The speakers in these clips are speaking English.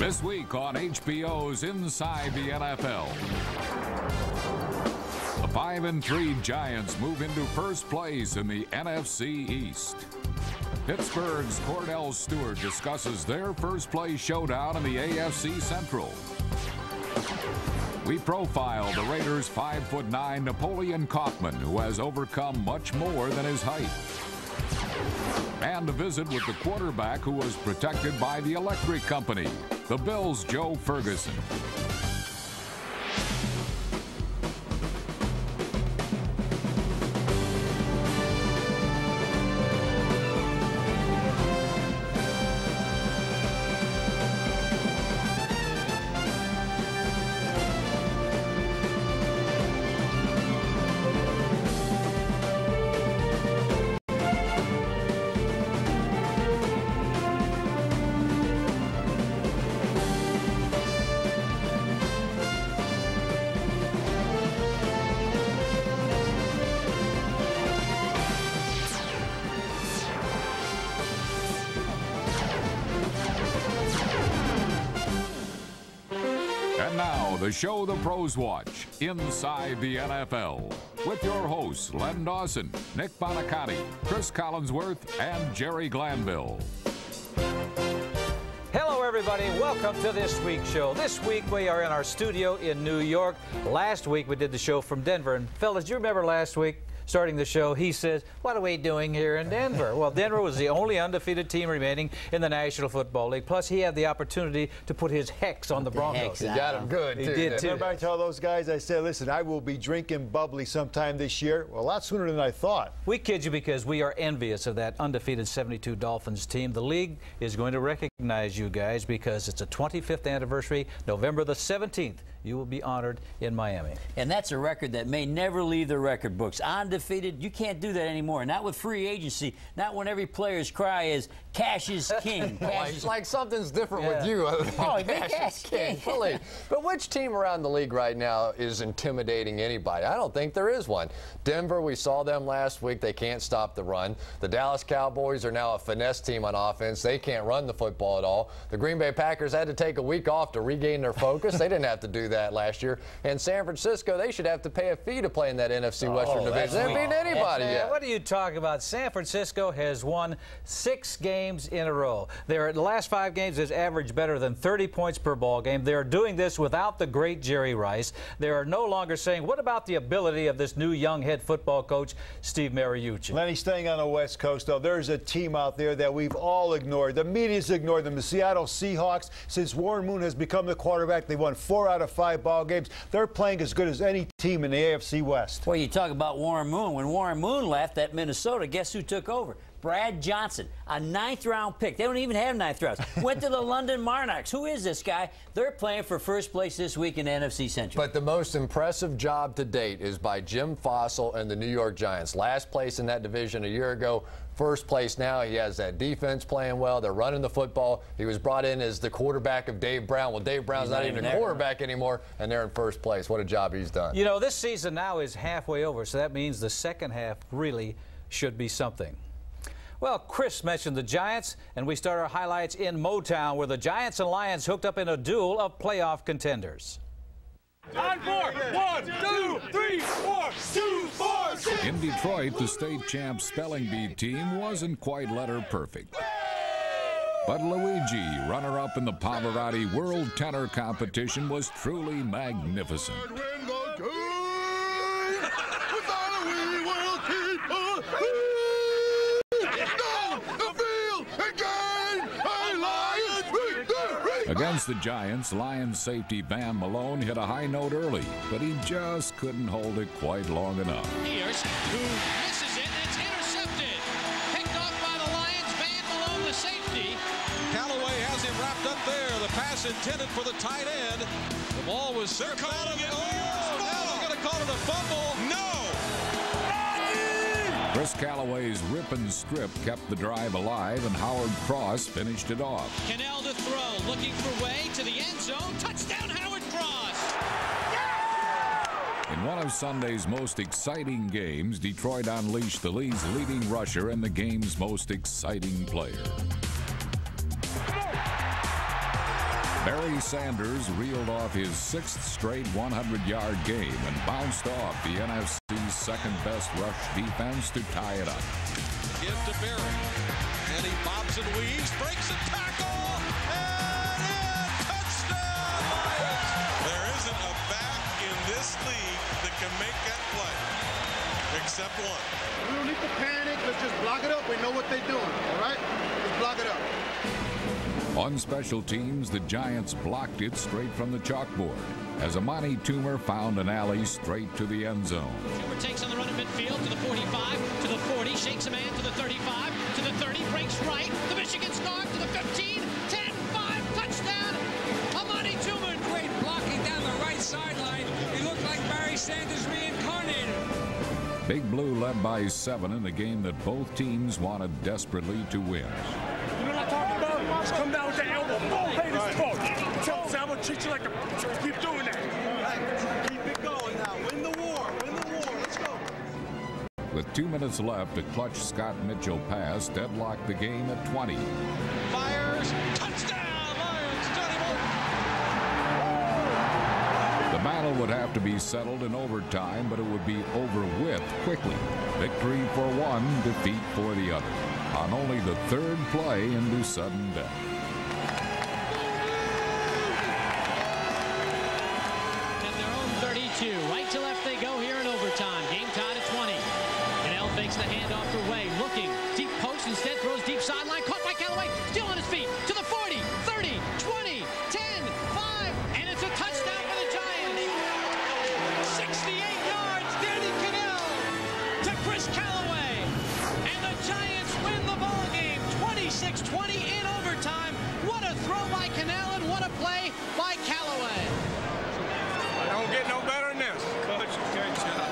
This week on HBO's Inside the NFL. The 5-3 Giants move into first place in the NFC East. Pittsburgh's Cordell Stewart discusses their first place showdown in the AFC Central. We profile the Raiders' 5'9" Napoleon Kaufman, who has overcome much more than his height. And a visit with the quarterback who was protected by the electric company, the Bills' Joe Ferguson. The show the pros watch, Inside the NFL, with your hosts Len Dawson, Nick Bonacotti, Chris Collinsworth, and Jerry Glanville. Hello, everybody. Welcome to this week's show. This week we are in our studio in New York. Last week we did the show from Denver. And fellas, do you remember last week? Starting the show, he says, "What are we doing here in Denver?" Well, Denver was the only undefeated team remaining in the National Football League. Plus, he had the opportunity to put his hex on the Broncos. He got him good, He too. did, too. Remember I told those guys, I said, listen, I will be drinking bubbly sometime this year. Well, a lot sooner than I thought. We kid you because we are envious of that undefeated 72 Dolphins team. The league is going to recognize you guys because it's a 25th anniversary, November the 17th. You will be honored in Miami. And that's a record that may never leave the record books. Undefeated, you can't do that anymore. Not with free agency. Not when every player's cry is cash is king. Like something's different with you. Cash is king. Really. But which team around the league right now is intimidating anybody? I don't think there is one. Denver, we saw them last week. They can't stop the run. The Dallas Cowboys are now a finesse team on offense. They can't run the football at all. The Green Bay Packers had to take a week off to regain their focus. They didn't have to do that last year. And San Francisco, they should have to pay a fee to play in that NFC Western Division. They haven't beaten anybody yet. What are you talking about? San Francisco has won 6 games in a row. The last 5 games has averaged better than 30 points per ball game. They're doing this without the great Jerry Rice. They are no longer saying, what about the ability of this new young head football coach, Steve Mariucci? Lenny, staying on the West Coast, though, there's a team out there that we've all ignored. The media's ignored them. The Seattle Seahawks, since Warren Moon has become the quarterback, they've won 4 out of 5 ball games. They're playing as good as any team in the AFC West. Well, you talk about Warren Moon. When Warren Moon left at Minnesota, guess who took over? Brad Johnson, a 9th-round pick. They don't even have 9th rounds. Went to the London Monarchs. Who is this guy? They're playing for first place this week in the NFC Central. But the most impressive job to date is by Jim Fossil and the New York Giants. Last place in that division a year ago. First place now. He has that defense playing well. They're running the football. He was brought in as the quarterback of Dave Brown. Well, Dave Brown's not even a quarterback anymore, and they're in first place. What a job he's done. You know, this season now is halfway over, so that means the second half really should be something. Well, Chris mentioned the Giants, and we start our highlights in Motown, where the Giants and Lions hooked up in a duel of playoff contenders. On 4, 1, 2, 3, 4, 2, 4, 6. In Detroit, the state champ spelling bee team wasn't quite letter perfect. But Luigi, runner-up in the Pavarotti World Tenor Competition, was truly magnificent. Against the Giants, Lions safety Van Malone hit a high note early, but he just couldn't hold it quite long enough. Pierce, who misses it, and it's intercepted. Picked off by the Lions, Van Malone, the safety. Callaway has him wrapped up there. The pass intended for the tight end. The ball was circled. Now they're going to call it a fumble. No! Chris Callaway's rip and strip kept the drive alive, and Howard Cross finished it off. Cannell to throw, looking for way to the end zone. Touchdown, Howard Cross! In one of Sunday's most exciting games, Detroit unleashed the league's leading rusher and the game's most exciting player. Barry Sanders reeled off his 6th straight 100-yard game and bounced off the NFC's second-best rush defense to tie it up. Give to Barry, and he bobs and weaves, breaks a tackle, and in! Touchdown, Lions! There isn't a back in this league that can make that play, except one. We don't need to panic. Let's just block it up. We know what they're doing, all right? Let's block it up. On special teams, the Giants blocked it straight from the chalkboard as Amani Toomer found an alley straight to the end zone. Toomer takes on the run at midfield to the 45, to the 40, shakes a man to the 35, to the 30, breaks right. The Michigan Scarf to the 15, 10, 5, touchdown. Amani Toomer. Great blocking down the right sideline. He looked like Barry Sanders reincarnated. Big Blue led by 7 in a game that both teams wanted desperately to win. You know what I'm talking about? Just come down with the elbow. Boom, hey, this coach. Tell Sam, I'm going to treat you like a... Keep doing that. Keep it going now. Win the war. Win the war. Let's go. With 2 minutes left, a clutch Scott Mitchell pass deadlocked the game at 20. Fires, touchdown, Lions, Johnny Bolton. The battle would have to be settled in overtime, but it would be over with quickly. Victory for one, defeat for the other. On only the 3rd play into sudden death. At their own 32. Right to left they go here in overtime. Game tied at 20. Cannell fakes the handoff for Way. Looking. Deep post instead. Throws deep sideline. Caught by Callaway. Still on his feet. To the 40, 30, 20, 10, 5. And it's a touchdown for the Giants. 68 yards. Danny Cannell to Chris Callaway. And the Giants win the ball game. 26-20 in overtime. What a throw by Cannell and what a play by Callaway. Don't get no better than this. Coach, great job.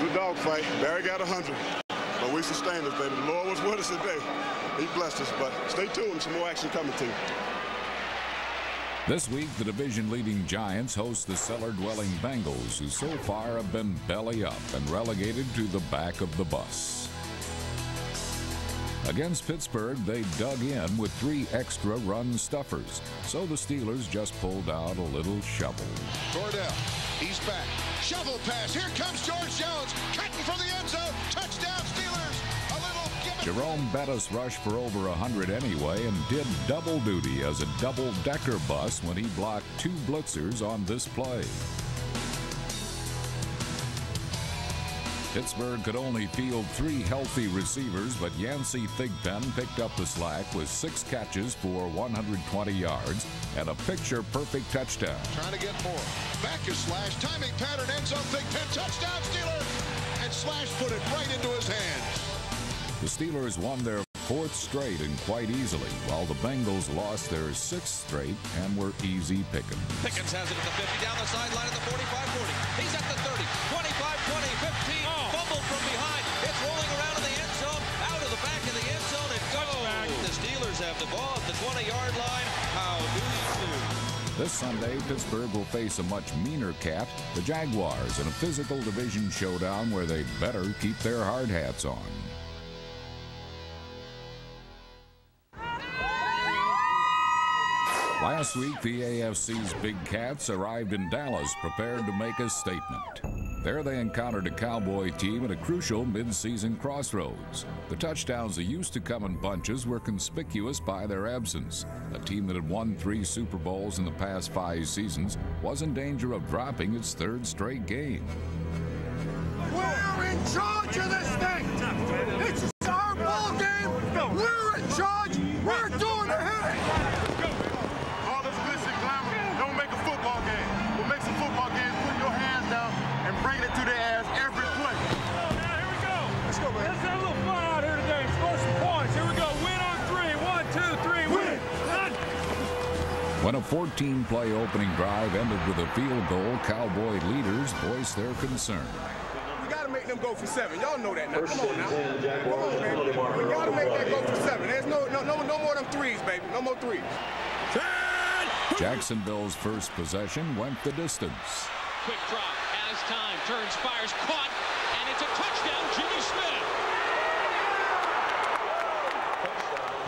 Good dog fight. Barry got 100. But we sustained us, baby. The Lord was with us today. He blessed us. But stay tuned. Some more action coming to you. This week, the division-leading Giants host the cellar-dwelling Bengals, who so far have been belly up and relegated to the back of the bus. Against Pittsburgh, they dug in with 3 extra run stuffers, so the Steelers just pulled out a little shovel. Cordell, he's back. Shovel pass. Here comes George Jones. Cutting for the end zone. Touchdown, Steelers. A little give it. Jerome Bettis rushed for over 100 anyway and did double duty as a double-decker bus when he blocked 2 blitzers on this play. Pittsburgh could only field 3 healthy receivers, but Yancey Thigpen picked up the slack with 6 catches for 120 yards and a picture-perfect touchdown. Trying to get more. Back is Slash. Timing pattern. End zone. Thigpen. Touchdown, Steelers. And Slash put it right into his hands. The Steelers won their 4th straight and quite easily, while the Bengals lost their 6th straight and were easy picking. Pickens has it at the 50, down the sideline at the 45-40. He's at the 30, 25-20, 15. Fumbled from behind. It's rolling around in the end zone, out of the back of the end zone, and touchback. The Steelers have the ball at the 20-yard line. How do you do? This Sunday, Pittsburgh will face a much meaner cat, the Jaguars, in a physical division showdown where they better keep their hard hats on. Last week, the AFC's Big Cats arrived in Dallas prepared to make a statement. There they encountered a Cowboy team at a crucial mid-season crossroads. The touchdowns that used to come in bunches were conspicuous by their absence. A team that had won 3 Super Bowls in the past 5 seasons was in danger of dropping its 3rd straight game. We're in charge of this thing. It's our ball game. We're in charge. We're doing it. All this glitz and glamour don't make a football game. What makes a football game is putting your hands down and bringing it to their ass every play. Now, here we go. Let's go, man. Let's have a little fun out here today. Score some points. Here we go. Win on 3. 1, 2, 3. Win. When a 14-play opening drive ended with a field goal, Cowboy leaders voiced their concern. We got to make them go for 7. Y'all know that now. Come on now. Come on, man. We got to make that go for 7. There's no more of them 3s, baby. No more 3s. Jacksonville's first possession went the distance. Quick drop, has time, turns, fires, caught, and it's a touchdown, Jimmy Smith.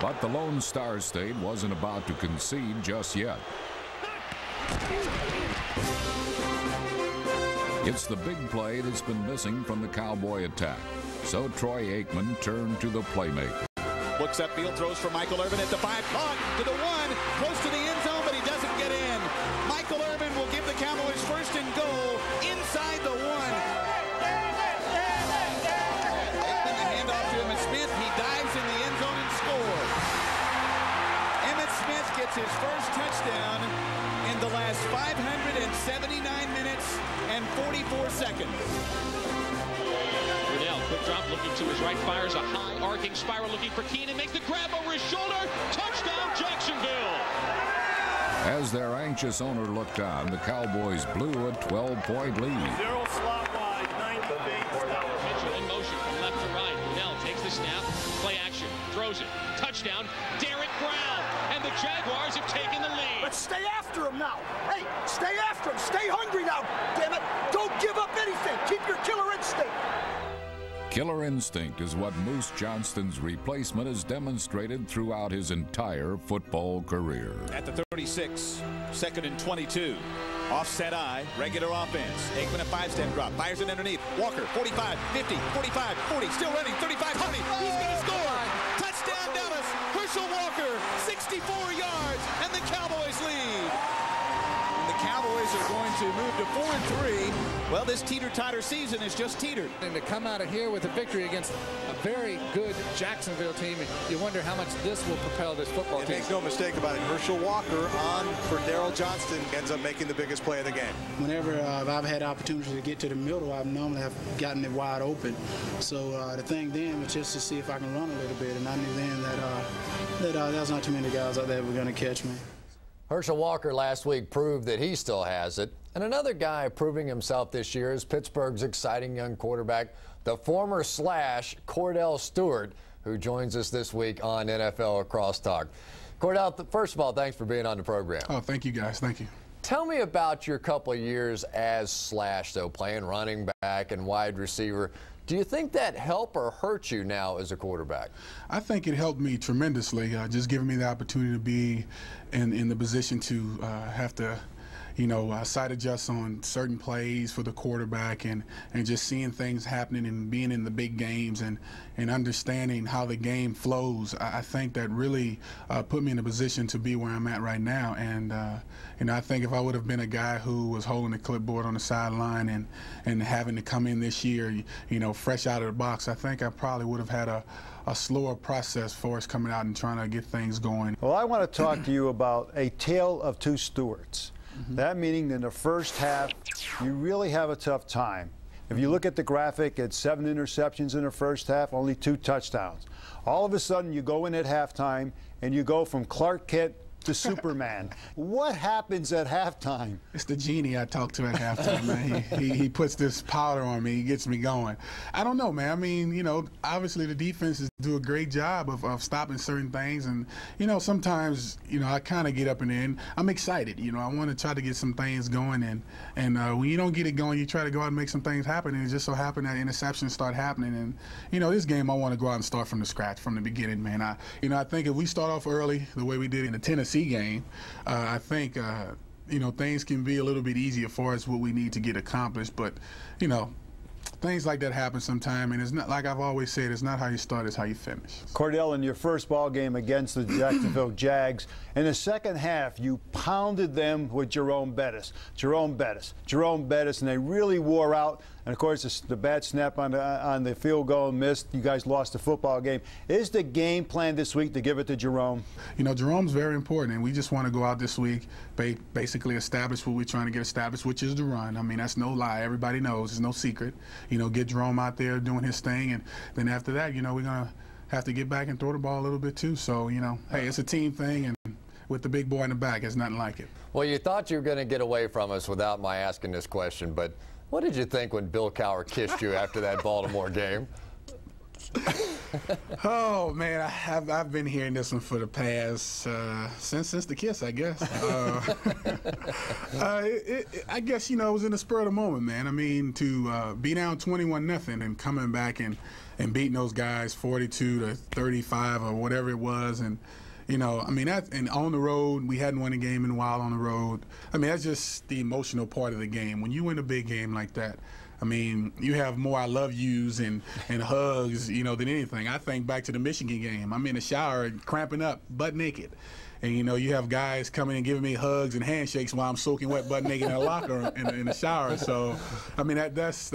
But the Lone Star State wasn't about to concede just yet. It's the big play that's been missing from the Cowboy attack. So Troy Aikman turned to the playmaker. Looks upfield, throws for Michael Irvin at the 5, caught to the 1, close to the end zone, but he doesn't get in. Michael Irvin will give the Cowboys first and goal inside the 1. Aikman, the handoff to Emmitt Smith. He dives in the end zone and scores. Emmitt Smith gets his first touchdown in the last 579 minutes and 44 seconds. Quick drop, looking to his right, fires a high arcing spiral, looking for Keenan, makes the grab over his shoulder. Touchdown, Jacksonville! As their anxious owner looked on, the Cowboys blew a 12-point lead. Zero slot wide, 90 base. Mitchell in motion from left to right. Brunell takes the snap, play action, throws it. Touchdown, Derek Brown. And the Jaguars have taken the lead. Let's stay after him now. Hey, stay after him. Stay hungry now, damn it. Don't give up anything. Keep your killer instinct. Killer instinct is what Moose Johnston's replacement has demonstrated throughout his entire football career. At the 36, 2nd and 22. Offset I, regular offense. Aikman a 5-step drop, fires it underneath. Walker, 45, 50, 45, 40, still running, 35, 20. He's going to score. Touchdown Dallas. Herschel Walker, 64 yards, and the Cowboys lead. And the Cowboys are going to move to 4-3. Well, this teeter-totter season is just teetered. And to come out of here with a victory against a very good Jacksonville team, you wonder how much this will propel this football team. Make no mistake about it, Herschel Walker on for Daryl Johnston ends up making the biggest play of the game. Whenever I've had opportunity to get to the middle, I've normally have gotten it wide open. So the thing then was just to see if I can run a little bit, and I knew then that there's not too many guys out there that were going to catch me. Herschel Walker last week proved that he still has it. And another guy proving himself this year is Pittsburgh's exciting young quarterback, the former Slash, Kordell Stewart, who joins us this week on NFL Crosstalk. Kordell, first of all, thanks for being on the program. Oh, thank you, guys. Thank you. Tell me about your couple of years as Slash, though, playing running back and wide receiver. Do you think that helped or hurt you now as a quarterback? I think it helped me tremendously, just giving me the opportunity to be in the position to have to, side adjust on certain plays for the quarterback and just seeing things happening and being in the big games and understanding how the game flows. I think that really put me in a position to be where I'm at right now. And I think if I would have been a guy who was holding the clipboard on the sideline and having to come in this year, fresh out of the box, I think I probably would have had a slower process for us coming out and trying to get things going. Well, I want to talk to you about a tale of two Stewarts. That meaning in the first half, you really have a tough time. If you look at the graphic, it's 7 interceptions in the first half, only 2 touchdowns. All of a sudden, you go in at halftime, and you go from Clark Kent to Superman. What happens at halftime? It's the genie I talk to at halftime, man. He puts this powder on me. He gets me going. I don't know, man. I mean, obviously the defenses do a great job of stopping certain things. And, sometimes, I kind of get up and in. I'm excited. I want to try to get some things going. And when you don't get it going, you try to go out and make some things happen. And it just so happened that interceptions start happening. And, this game, I want to go out and start from the scratch, from the beginning, man. I think if we start off early the way we did in the Tennessee game, I think things can be a little bit easier for us, what we need to get accomplished. But things like that happen sometime, and it's not, like I've always said, it's not how you start, it's how you finish. Kordell, in your first ball game against the Jacksonville Jags, in the second half, you pounded them with Jerome Bettis, and they really wore out. And of course, the bad snap on the field goal missed. You guys lost the football game. Is the game plan this week to give it to Jerome? Jerome's very important, and we just want to go out this week, basically establish what we're trying to get established, which is the run. I mean, that's no lie. Everybody knows. It's no secret. Get Jerome out there doing his thing, and then after that, we're going to have to get back and throw the ball a little bit too. So, hey, it's a team thing, and with the big boy in the back, it's nothing like it. Well, you thought you were going to get away from us without my asking this question, but what did you think when Bill Cowher kissed you after that Baltimore game? Oh man, I've been hearing this one for the past since the kiss, I guess. I guess it was in the spur of the moment, man. I mean, to be down 21-0 and coming back and beating those guys 42-35 or whatever it was, and I mean, and on the road, we hadn't won a game in a while on the road. I mean, that's just the emotional part of the game. When you win a big game like that, I mean, you have more I love yous and hugs, than anything. I think back to the Michigan game. I'm in the shower cramping up, butt naked. And, you have guys coming and giving me hugs and handshakes while I'm soaking wet butt naked in a locker in the shower. So, I mean, that's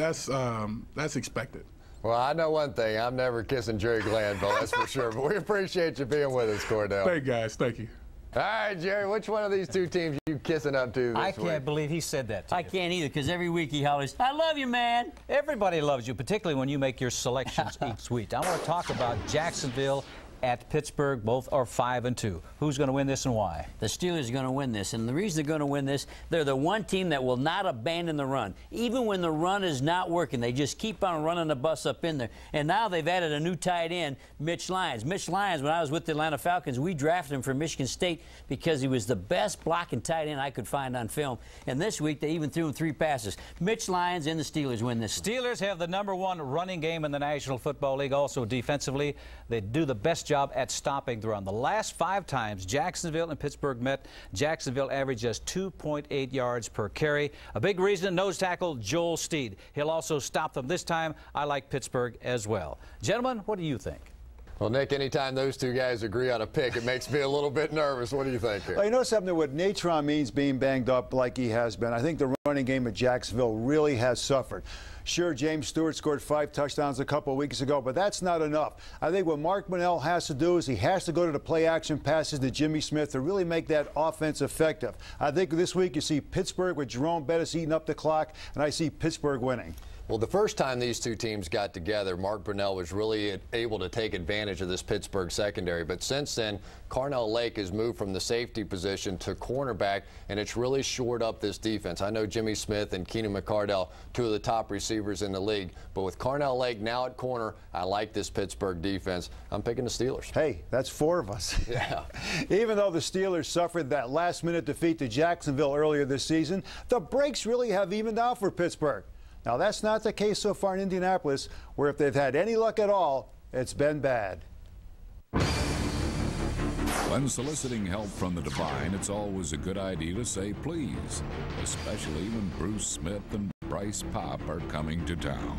expected. Well, I know one thing. I'm never kissing Jerry Glanville, that's for sure. But we appreciate you being with us, Cordell. Thank you, guys. Thank you. All right, Jerry, which one of these two teams are you kissing up to this week? I can't believe he said that to I can't either, because every week he hollers, I love you, man. Everybody loves you, particularly when you make your selections each week. I want to talk about Jacksonville at Pittsburgh. Both are 5-2. Who's going to win this and why? The Steelers are going to win this, and the reason they're going to win this, they're the one team that will not abandon the run. Even when the run is not working, they just keep on running the bus up in there. And now they've added a new tight end, Mitch Lyons. Mitch Lyons, when I was with the Atlanta Falcons, we drafted him from Michigan State because he was the best blocking tight end I could find on film. And this week, they even threw him 3 passes. Mitch Lyons and the Steelers win this. Steelers have the #1 running game in the National Football League. Also, defensively, they do the best job at stopping the run. The last 5 times Jacksonville and Pittsburgh met, Jacksonville averaged just 2.8 yards per carry. A big reason, nose tackle Joel Steed. He'll also stop them this time. I like Pittsburgh as well. Gentlemen, what do you think? Well, Nick, anytime those two guys agree on a pick, it makes me a little bit nervous. What do you think here? Well, you know something, what Natron means being banged up like he has been. I think the running game of Jacksonville really has suffered. Sure, James Stewart scored 5 touchdowns a couple of weeks ago, but that's not enough. I think what Mark Brunell has to do is he has to go to the play-action passes to Jimmy Smith to really make that offense effective. I think this week you see Pittsburgh with Jerome Bettis eating up the clock, and I see Pittsburgh winning. Well, the first time these two teams got together, Mark Brunell was really able to take advantage of this Pittsburgh secondary. But since then, Carnell Lake has moved from the safety position to cornerback, and it's really shored up this defense. I know Jimmy Smith and Keenan McCardell, 2 of the top receivers in the league. But with Carnell Lake now at corner, I like this Pittsburgh defense. I'm picking the Steelers. Hey, that's 4 of us. Yeah. Even though the Steelers suffered that last-minute defeat to Jacksonville earlier this season, the breaks really have evened out for Pittsburgh. Now, that's not the case so far in Indianapolis, where if they've had any luck at all, it's been bad. When soliciting help from the divine, it's always a good idea to say please, especially when Bruce Smith and Bryce Pop are coming to town.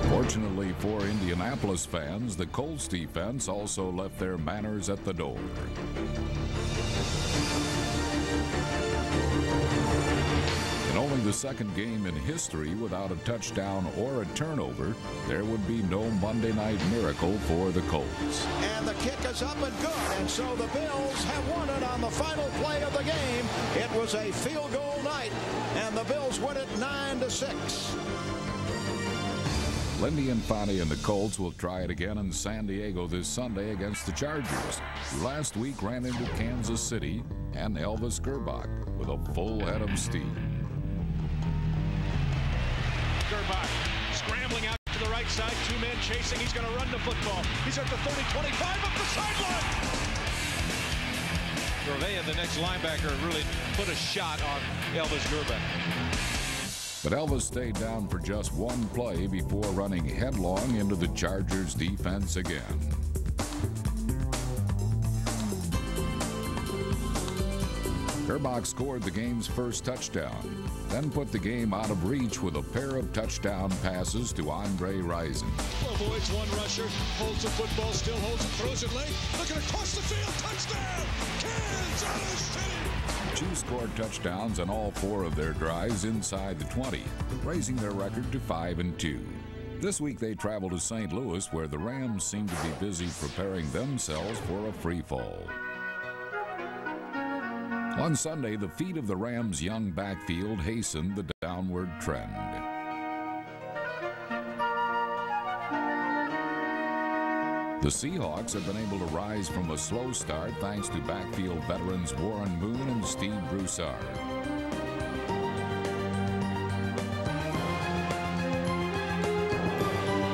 Fortunately for Indianapolis fans, the Colts defense also left their manners at the door. In only the second game in history without a touchdown or a turnover, there would be no Monday Night Miracle for the Colts. And the kick is up and good, and so the Bills have won it on the final play of the game. It was a field goal night, and the Bills win it 9-6. Lindy Infante and the Colts will try it again in San Diego this Sunday against the Chargers, who last week ran into Kansas City and Elvis Gerbach with a full head of steam. Gerbach scrambling out to the right side, 2 men chasing. He's going to run the football. He's at the 30, 25 up the sideline. Gurvea, the next linebacker, really put a shot on Elvis Gerbach. But Elvis stayed down for just 1 play before running headlong into the Chargers defense again. Gerbach scored the game's first touchdown, then put the game out of reach with a pair of touchdown passes to Andre Rison. Avoids 1 rusher, holds the football, still holds it, throws it late, looking across the field, touchdown, Kansas City! 2 scored touchdowns on all 4 of their drives inside the 20, raising their record to 5-2. This week they travel to St. Louis, where the Rams seem to be busy preparing themselves for a free fall. On Sunday, the feat of the Rams' young backfield hastened the downward trend. The Seahawks have been able to rise from a slow start thanks to backfield veterans Warren Moon and Steve Broussard.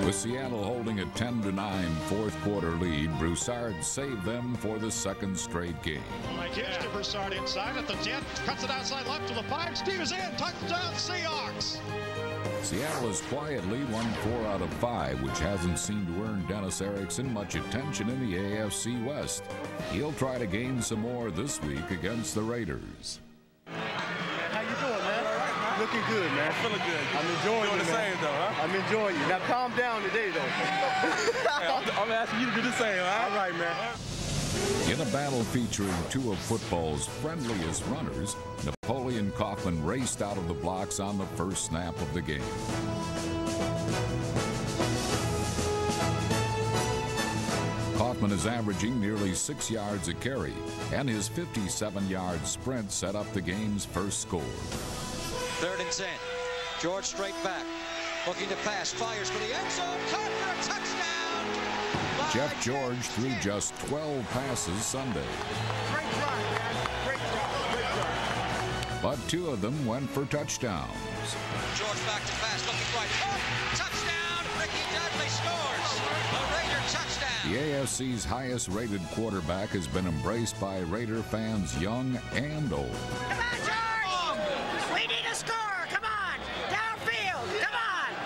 With Seattle holding a 10-9 fourth-quarter lead, Broussard saved them for the second straight game. Gives to Broussard inside at the 10, cuts it outside left to the 5. Steve is in, touchdown Seahawks. Seattle has quietly won 4 out of 5, which hasn't seemed to earn Dennis Erickson much attention in the AFC West. He'll try to gain some more this week against the Raiders. How you doing, man? Looking good, man. I'm feeling good. I'm enjoying you, the same, though, huh? I'm enjoying you. Now, calm down today, though. Hey, I'm asking you to do the same, huh? All right, man. In a battle featuring 2 of football's friendliest runners, Napoleon Kaufman raced out of the blocks on the first snap of the game. Kaufman is averaging nearly 6 yards a carry, and his 57-yard sprint set up the game's first score. 3rd and 10. George straight back. Looking to pass. Fires for the end zone. Caught for a touchdown. Jeff George threw just 12 passes Sunday. Great drive, man. Great drive. But 2 of them went for touchdowns. George back to pass. Looking right. Touchdown. Ricky Dudley scores. A Raider touchdown. The AFC's highest-rated quarterback has been embraced by Raider fans young and old.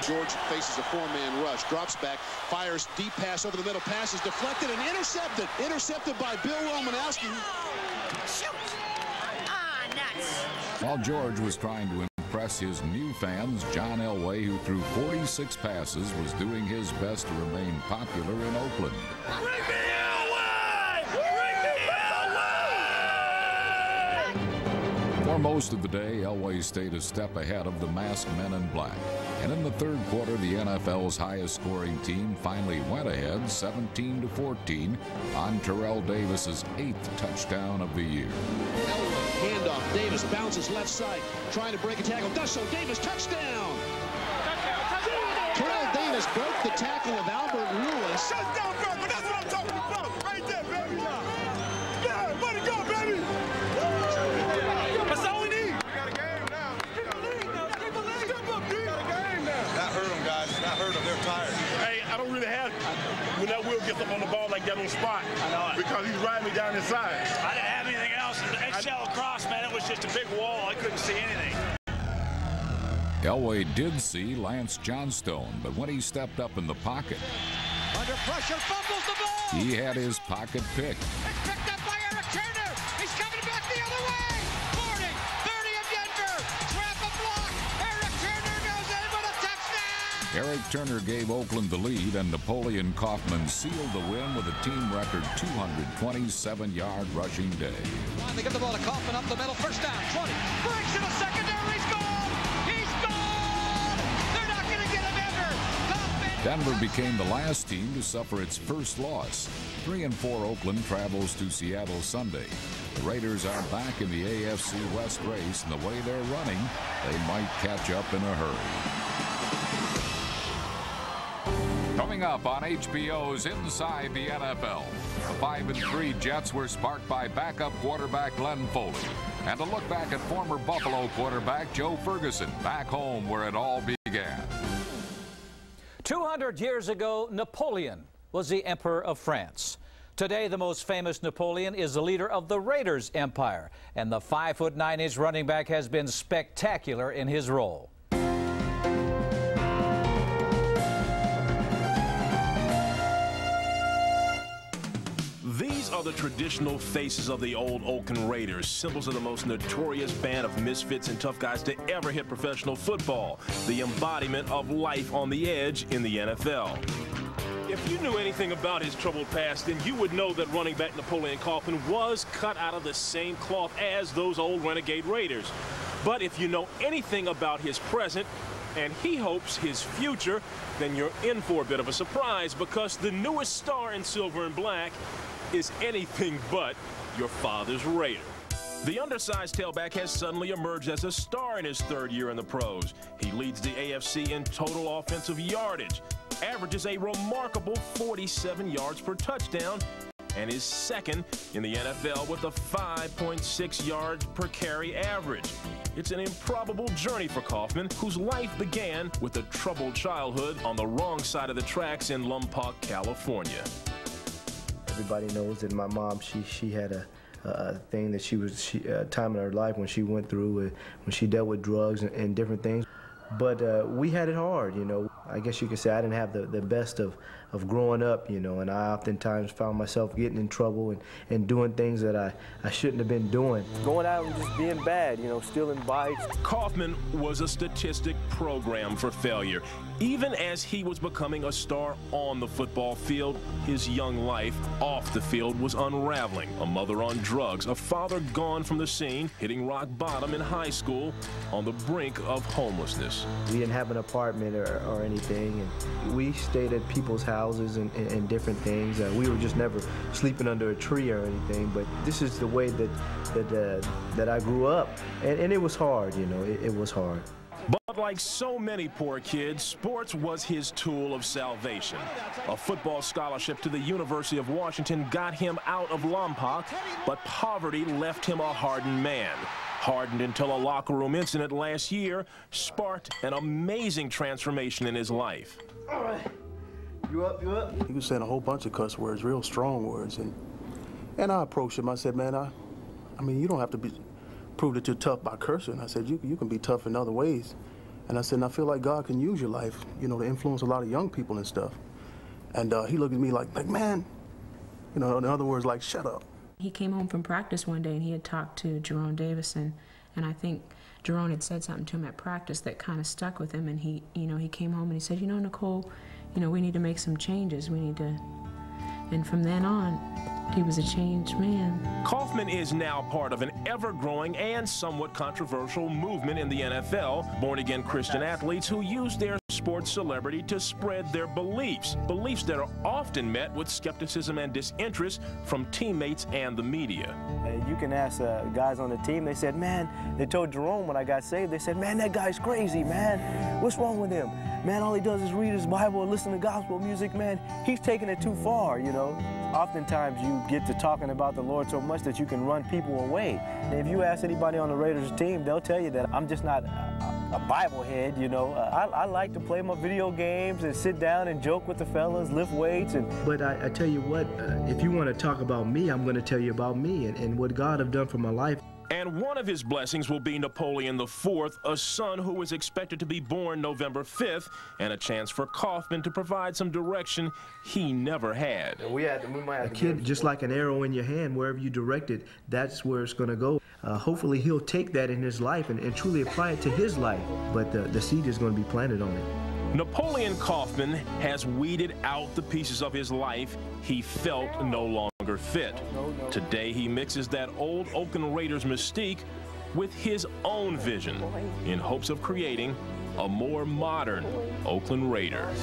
George faces a 4-man rush, drops back, fires deep pass over the middle, pass is deflected and intercepted. Intercepted by Bill Romanowski. Shoot! Ah, nuts! While George was trying to impress his new fans, John Elway, who threw 46 passes, was doing his best to remain popular in Oakland. Bring me Elway! Bring me Elway! For most of the day, Elway stayed a step ahead of the masked men in black. And in the third quarter, the NFL's highest-scoring team finally went ahead 17-14 on Terrell Davis's 8th touchdown of the year. Elway, handoff, Davis bounces left side, trying to break a tackle, does so, Davis, touchdown! Terrell Davis broke the tackle of Albert Lewis. Touchdown, brother, that's what I'm talking about! Right there, baby! Yeah, way to go, baby! That's all we need! We got a game now. That hurt them, guys. That hurt them. They're tired. Hey, I don't really have when that Will gets up on the ball like that on spot. I know it. Because he's riding me down inside. I didn't have anything else. The XL across, man, it was just a big wall. I couldn't see anything. Elway did see Lance Johnstone, but when he stepped up in the pocket, under pressure, fumbles the ball. He had his pocket picked. It's picked up by Eric Turner. He's coming back the other way. 40, 30 of Denver. Trap a block. Eric Turner goes in with a touchdown. Eric Turner gave Oakland the lead, and Napoleon Kaufman sealed the win with a team record 227-yard rushing day. They give the ball to Kaufman up the middle. First down, 20. Breaks in the secondary. He's gone. He's gone. They're not going to get him ever. Kaufman. Denver became the last team to suffer its first loss. 3-4 Oakland travels to Seattle Sunday. The Raiders are back in the AFC West race, and the way they're running, they might catch up in a hurry. Coming up on HBO's Inside the NFL, the 5-3 Jets were sparked by backup quarterback Glenn Foley, and a look back at former Buffalo quarterback Joe Ferguson, back home where it all began. 200 years ago, Napoleon was the Emperor of France. Today, the most famous Napoleon is the leader of the Raiders empire, and the 5'9" running back has been spectacular in his role. These are the traditional faces of the old Oakland Raiders, symbols of the most notorious band of misfits and tough guys to ever hit professional football, the embodiment of life on the edge in the NFL. If you knew anything about his troubled past, then you would know that running back Napoleon Kaufman was cut out of the same cloth as those old renegade Raiders. But if you know anything about his present, and he hopes his future, then you're in for a bit of a surprise, because the newest star in silver and black is anything but your father's Raider. The undersized tailback has suddenly emerged as a star in his third year in the pros. He leads the AFC in total offensive yardage, averages a remarkable 47 yards per touchdown, and is second in the NFL with a 5.6 yards per carry average. It's an improbable journey for Kaufman, whose life began with a troubled childhood on the wrong side of the tracks in Lompoc, California. Everybody knows that my mom, she had a thing that time in her life when she went through, when she dealt with drugs and different things. But we had it hard, you know. I guess you could say I didn't have the best of growing up, you know, and I oftentimes found myself getting in trouble and doing things that I shouldn't have been doing. Going out and just being bad, you know, stealing bikes. Kaufman was a statistic program for failure. Even as he was becoming a star on the football field, his young life off the field was unraveling. A mother on drugs, a father gone from the scene, hitting rock bottom in high school, on the brink of homelessness. We didn't have an apartment or anything, and we stayed at people's houses and different things. We were just never sleeping under a tree or anything, but this is the way that I grew up, and it was hard, you know, it was hard. But like so many poor kids, sports was his tool of salvation. A football scholarship to the University of Washington got him out of Lompoc, but poverty left him a hardened man. Hardened until a locker room incident last year sparked an amazing transformation in his life. All right. You up, you up? He was saying a whole bunch of cuss words, real strong words. And I approached him. I said, man, I mean, you don't have to prove that you're tough by cursing. I said, you can be tough in other ways. And I said, and I feel like God can use your life, you know, to influence a lot of young people and stuff. And he looked at me like, man, you know, in other words, like, shut up. He came home from practice one day and he had talked to Jerome Davison, and I think Jerome had said something to him at practice that kind of stuck with him, and he came home and he said, you know, Nicole, you know, we need to make some changes. We need to, and from then on, he was a changed man. Kaufman is now part of an ever-growing and somewhat controversial movement in the NFL, born-again Christian athletes who use their sports celebrity to spread their beliefs that are often met with skepticism and disinterest from teammates and the media. You can ask guys on the team, they said, man, they told Jerome when I got saved, they said, man, that guy's crazy, man. What's wrong with him? Man, all he does is read his Bible and listen to gospel music, man. He's taking it too far, you know. Oftentimes you get to talking about the Lord so much that you can run people away. And if you ask anybody on the Raiders team, they'll tell you that I'm just not a Bible head, you know. I like to play my video games and sit down and joke with the fellas, lift weights. But I tell you what, if you want to talk about me, I'm going to tell you about me and what God have done for my life. And one of his blessings will be Napoleon IV, a son who is expected to be born November 5th, and a chance for Kaufman to provide some direction he never had. A kid, just like an arrow in your hand, wherever you direct it, that's where it's going to go. Hopefully he'll take that in his life and truly apply it to his life, but the seed is going to be planted on it. Napoleon Kaufman has weeded out the pieces of his life he felt no longer fit. Today he mixes that old Oakland Raiders mystique with his own vision in hopes of creating a more modern Oakland Raider.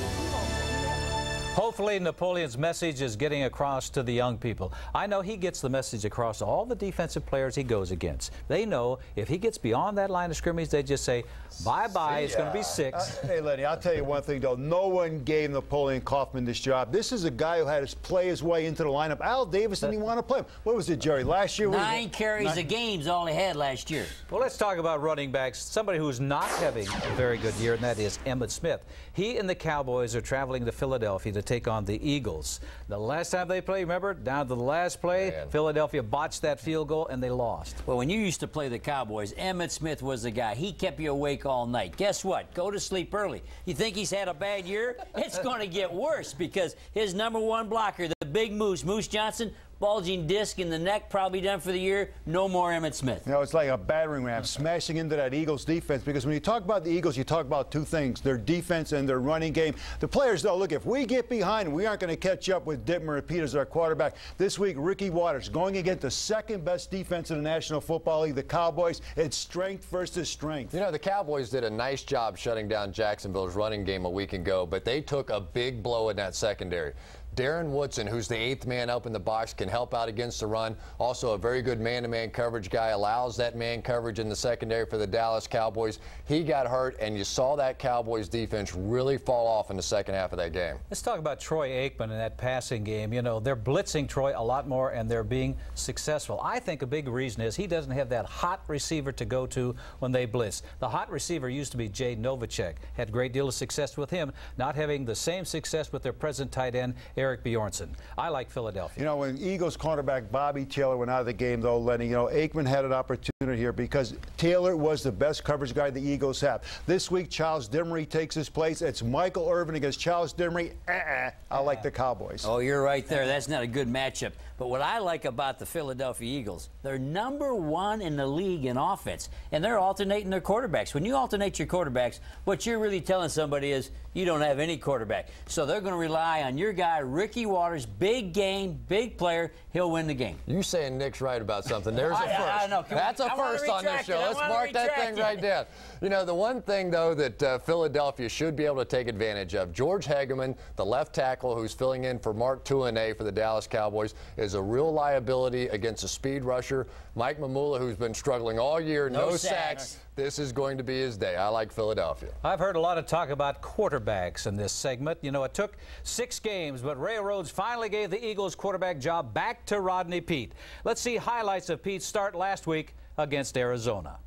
Hopefully Napoleon's message is getting across to the young people. I know he gets the message across to all the defensive players he goes against. They know if he gets beyond that line of scrimmage, they just say, bye-bye, it's going to be 6. Hey, Lenny, I'll tell you one thing, though. No one gave Napoleon Kaufman this job. This is a guy who had to play his way into the lineup. Al Davis didn't even want to play him. What was it, Jerry? Last year? 9 carries a game is all he had last year. Well, let's talk about running backs. Somebody who's not having a very good year, and that is Emmitt Smith. He and the Cowboys are traveling to Philadelphia to take on the Eagles. The last time they played, remember, down to the last play, Philadelphia botched that field goal and they lost. Well, when you used to play the Cowboys, Emmitt Smith was the guy. He kept you awake all night. Guess what? Go to sleep early. You think he's had a bad year? It's going to get worse because his #1 blocker, the big Moose Johnson, bulging disc in the neck, probably done for the year. No more Emmitt Smith. You know, it's like a battering ram smashing into that Eagles defense, because when you talk about the Eagles, you talk about two things, their defense and their running game. The players, though, look, if we get behind, we aren't going to catch up with Dittmer and Peters, our quarterback. This week, Ricky Watters going against the second-best defense in the National Football League, the Cowboys. It's strength versus strength. You know, the Cowboys did a nice job shutting down Jacksonville's running game a week ago, but they took a big blow in that secondary. Darren Woodson, who's the 8th man up in the box, can help out against the run. Also a very good man-to-man coverage guy, allows that man coverage in the secondary for the Dallas Cowboys. He got hurt, and you saw that Cowboys defense really fall off in the second half of that game. Let's talk about Troy Aikman in that passing game. You know, they're blitzing Troy a lot more, and they're being successful. I think a big reason is he doesn't have that hot receiver to go to when they blitz. The hot receiver used to be Jay Novacek. Had a great deal of success with him, not having the same success with their present tight end, Eric Bjornsson. I like Philadelphia. You know, when Eagles cornerback Bobby Taylor went out of the game, though, Lenny, you know, Aikman had an opportunity here because Taylor was the best coverage guy the Eagles have. This week, Charles Dimmery takes his place. It's Michael Irvin against Charles Dimmery. I like the Cowboys. Oh, you're right there. That's not a good matchup. But what I like about the Philadelphia Eagles, they're #1 in the league in offense, and they're alternating their quarterbacks. When you alternate your quarterbacks, what you're really telling somebody is you don't have any quarterback. So they're going to rely on your guy, Ricky Watters, big game, big player. He'll win the game. You're saying Nick's right about something. There's a first. I know. That's a first on this show. Let's mark that thing right down. You know, the one thing, though, that Philadelphia should be able to take advantage of, George Hegeman, the left tackle who's filling in for Mark Tuinei for the Dallas Cowboys, is a real liability against a speed rusher. Mike Mamula, who's been struggling all year, no sacks. This is going to be his day. I like Philadelphia. I've heard a lot of talk about quarterbacks in this segment. You know, it took 6 games, but Ray Rhodes finally gave the Eagles quarterback job back to Rodney Peete. Let's see highlights of Pete's start last week against Arizona.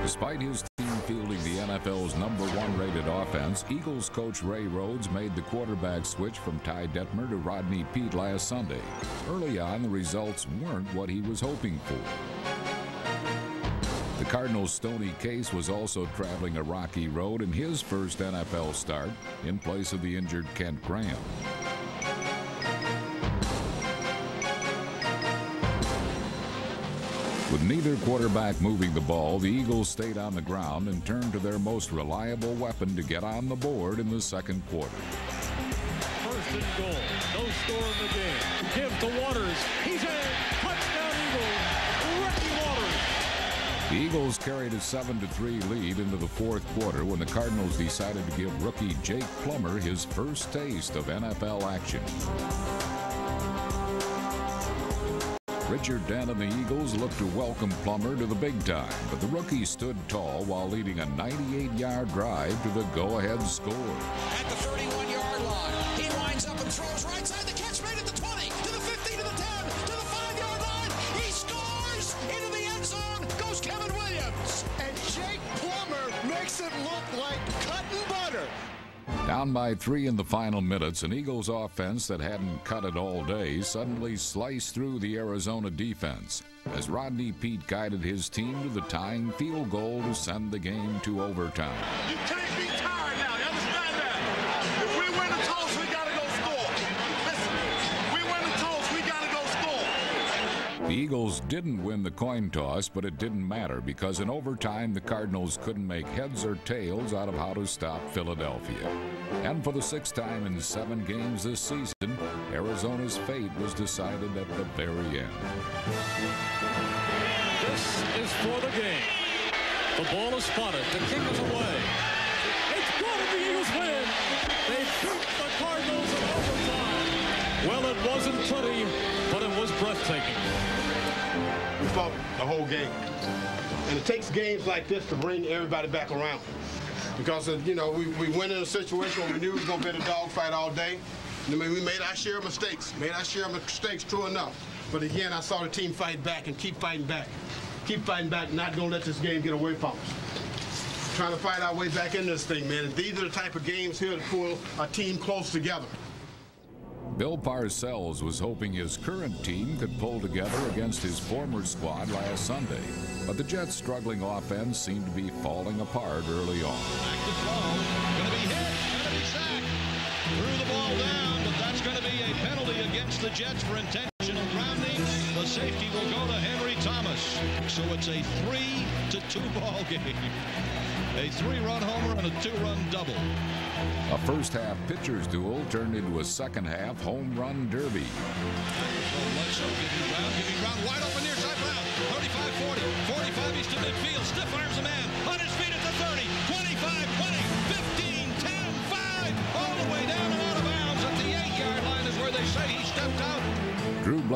Despite his team fielding the NFL's #1 rated offense, Eagles coach Ray Rhodes made the quarterback switch from Ty Detmer to Rodney Peete last Sunday. Early on, the results weren't what he was hoping for. The Cardinals' Stoney Case was also traveling a rocky road in his first NFL start in place of the injured Kent Graham. With neither quarterback moving the ball, the Eagles stayed on the ground and turned to their most reliable weapon to get on the board in the second quarter. First and goal. No score in the game. Give to Waters. He's in. Touchdown Eagles. Ricky Waters. The Eagles carried a 7-3 lead into the fourth quarter when the Cardinals decided to give rookie Jake Plummer his first taste of NFL action. Richard Dent and the Eagles looked to welcome Plummer to the big time, but the rookie stood tall while leading a 98-yard drive to the go-ahead score. At the 31-yard line, he winds up and throws right side. The catch made at the 20, to the 15, to the 10, to the 5-yard line. He scores into the end zone. Goes Kevin Williams. And Jake Plummer makes it look like cut and butter. Down by 3 in the final minutes, an Eagles offense that hadn't cut it all day suddenly sliced through the Arizona defense as Rodney Peete guided his team to the tying field goal to send the game to overtime. You can't be tired now. You understand that? If we win the toss, we got to go score. Listen, we win the toss, we got to go score. The Eagles didn't win the coin toss, but it didn't matter because in overtime the Cardinals couldn't make heads or tails out of how to stop Philadelphia. And for the 6th time in 7 games this season, Arizona's fate was decided at the very end. This is for the game. The ball is spotted. The kick is away. It's good and the Eagles win. They beat the Cardinals in overtime. Well, it wasn't pretty, but it was breathtaking. We fought the whole game. And it takes games like this to bring everybody back around. Because, you know, we went in a situation where we knew it was going to be a dogfight all day. I mean, we made our share of mistakes. True enough. But again, I saw the team fight back and keep fighting back. Keep fighting back, not going to let this game get away from us. Trying to fight our way back in this thing, man. And these are the type of games here that pull a team close together. Bill Parcells was hoping his current team could pull together against his former squad last Sunday. But the Jets' struggling offense seemed to be falling apart early on. Back to throw. Going to be hit. Going to be sacked. Threw the ball down, but that's going to be a penalty against the Jets for intentional grounding. The safety will go to Henry Thomas. So it's a 3-2 ball game. A 3-run homer and a 2-run double. A first-half pitcher's duel turned into a second-half home run derby. Giving Brown wide open near side. Brown 35-40, 45 east to midfield. Stiff arms a man on his feet at the 30, 25, 20, 15, 10, 5, all the way down and out of bounds at the 8.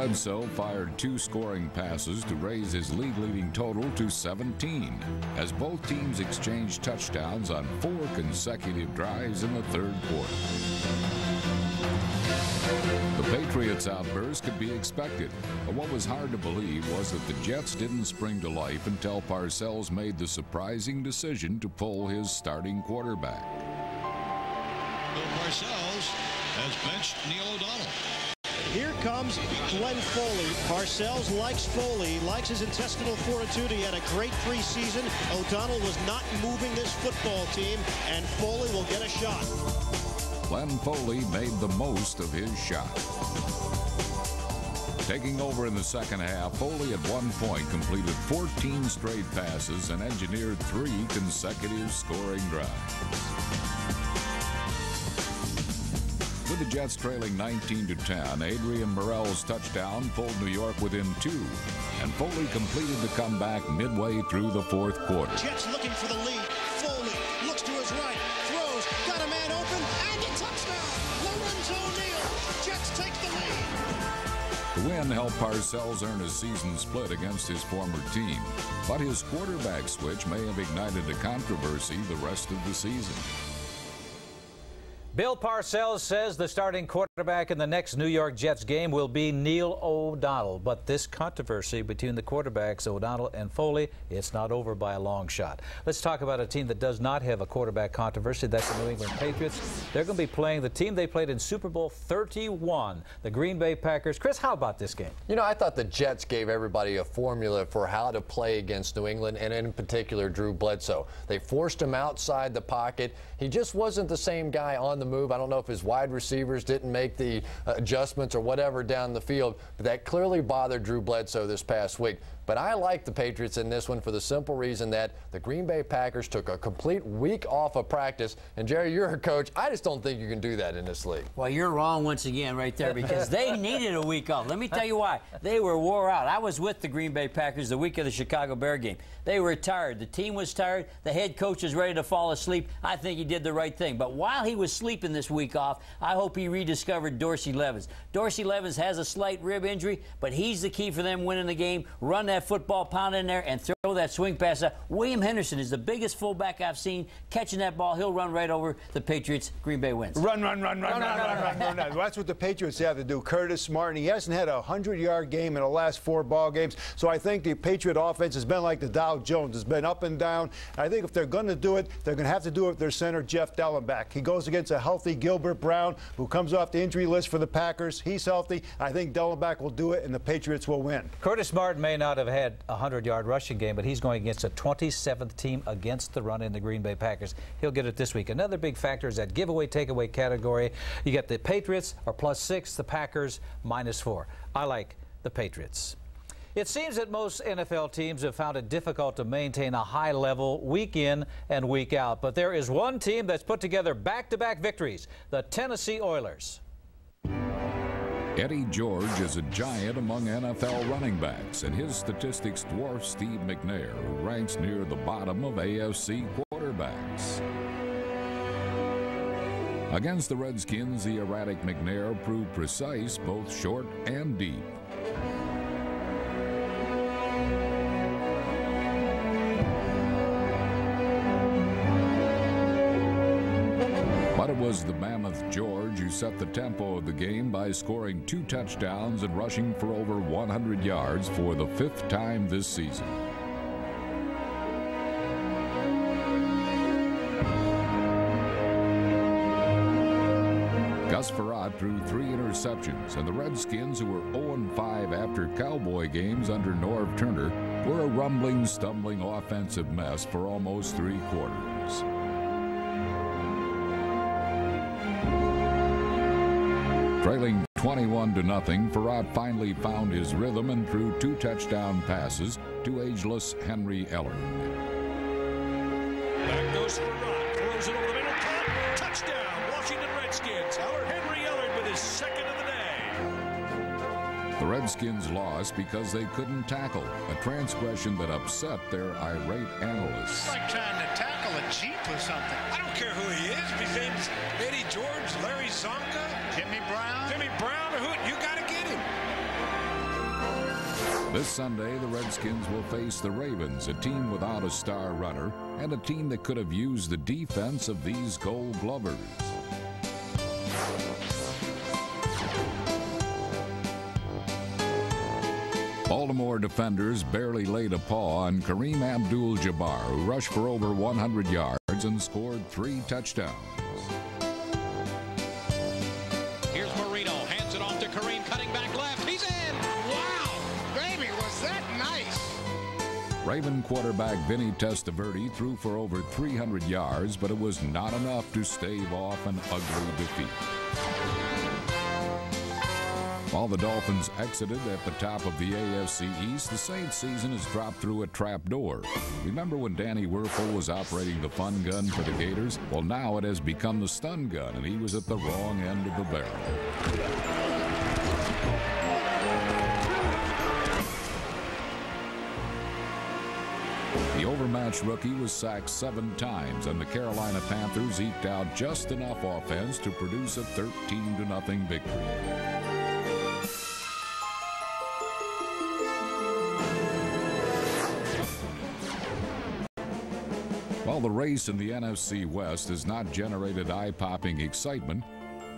Bledsoe fired 2 scoring passes to raise his league-leading total to 17, as both teams exchanged touchdowns on 4 consecutive drives in the third quarter. The Patriots' outburst could be expected, but what was hard to believe was that the Jets didn't spring to life until Parcells made the surprising decision to pull his starting quarterback. Bill Parcells has benched Neil O'Donnell. Here comes Glenn Foley. Parcells likes Foley, likes his intestinal fortitude. He had a great preseason. O'Donnell was not moving this football team, and Foley will get a shot. Glenn Foley made the most of his shot. Taking over in the second half, Foley at one point completed 14 straight passes and engineered 3 consecutive scoring drives. With the Jets trailing 19-10, Adrian Morrell's touchdown pulled New York within 2, and Foley completed the comeback midway through the fourth quarter. Jets looking for the lead. Foley looks to his right, throws, got a man open, and a touchdown! Lorenzo Neal. Jets take the lead. The win helped Parcells earn a season split against his former team, but his quarterback switch may have ignited a controversy the rest of the season. Bill Parcells says the starting quarterback in the next New York Jets game will be Neil O'Donnell. But this controversy between the quarterbacks, O'Donnell and Foley, it's not over by a long shot. Let's talk about a team that does not have a quarterback controversy. That's the New England Patriots. They're going to be playing the team they played in Super Bowl 31, the Green Bay Packers. Chris, how about this game? You know, I thought the Jets gave everybody a formula for how to play against New England, and in particular, Drew Bledsoe. They forced him outside the pocket. He just wasn't the same guy on the move. I don't know if his wide receivers didn't make the adjustments or whatever down the field, but that clearly bothered Drew Bledsoe this past week. But I like the Patriots in this one for the simple reason that the Green Bay Packers took a complete week off of practice. And, Jerry, you're a coach. I just don't think you can do that in this league. Well, you're wrong once again right there, because they needed a week off. Let me tell you why. They were wore out. I was with the Green Bay Packers the week of the Chicago Bear game. They were tired. The team was tired. The head coach was ready to fall asleep. I think he did the right thing. But while he was sleeping this week off, I hope he rediscovered Dorsey Levens. Dorsey Levens has a slight rib injury, but he's the key for them winning the game. Run that football, pound in there, and throw that swing pass out. William Henderson is the biggest fullback I've seen. Catching that ball, he'll run right over the Patriots. Green Bay wins. Run. That's what the Patriots have to do. Curtis Martin, he hasn't had a 100-yard game in the last 4 ball games. So I think the Patriot offense has been like the Dow Jones. It's been up and down. I think if they're going to do it, they're going to have to do it with their center, Jeff Dellenbach. He goes against a healthy Gilbert Brown, who comes off the injury list for the Packers. He's healthy. I think Dellenbach will do it, and the Patriots will win. Curtis Martin may not have had a 100-yard rushing game, but he's going against a 27th team against the run in the Green Bay Packers. He'll get it this week. Another big factor is that giveaway, takeaway category. You get the Patriots are +6, the Packers -4. I like the Patriots. It seems that most NFL teams have found it difficult to maintain a high level week in and week out. But there is one team that's put together back-to-back victories, the Tennessee Oilers. Eddie George is a giant among NFL running backs, and his statistics dwarf Steve McNair, who ranks near the bottom of AFC quarterbacks. Against the Redskins, the erratic McNair proved precise both short and deep. But it was the mammoth George who set the tempo of the game by scoring 2 touchdowns and rushing for over 100 yards for the 5th time this season. Gus Frerotte threw 3 interceptions, and the Redskins, who were 0-5 after Cowboy games under Norv Turner, were a rumbling, stumbling offensive mess for almost 3 quarters. Trailing 21-0, Frerotte finally found his rhythm and threw 2 touchdown passes to ageless Henry Ellard. Back goes Frerotte, throws it over the middle, caught, touchdown, Washington Redskins. Henry Ellard with his 2nd of the day. The Redskins lost because they couldn't tackle, a transgression that upset their irate analysts. It's like trying to tackle a Jeep or something. I don't care who he is. If his name's Eddie George, Larry Zonka, Jimmy Brown, or who, you got to get him. This Sunday, the Redskins will face the Ravens, a team without a star runner and a team that could have used the defense of these Gold Glovers. Baltimore defenders barely laid a paw on Kareem Abdul-Jabbar, who rushed for over 100 yards and scored 3 touchdowns. Here's Marino, hands it off to Kareem, cutting back left. He's in! Wow! Baby, was that nice! Raven quarterback Vinny Testaverde threw for over 300 yards, but it was not enough to stave off an ugly defeat. While the Dolphins exited at the top of the AFC East, the Saints season has dropped through a trap door. Remember when Danny Werfel was operating the fun gun for the Gators? Well, now it has become the stun gun, and he was at the wrong end of the barrel. The overmatched rookie was sacked 7 times, and the Carolina Panthers eked out just enough offense to produce a 13-0 victory. While the race in the NFC West has not generated eye-popping excitement,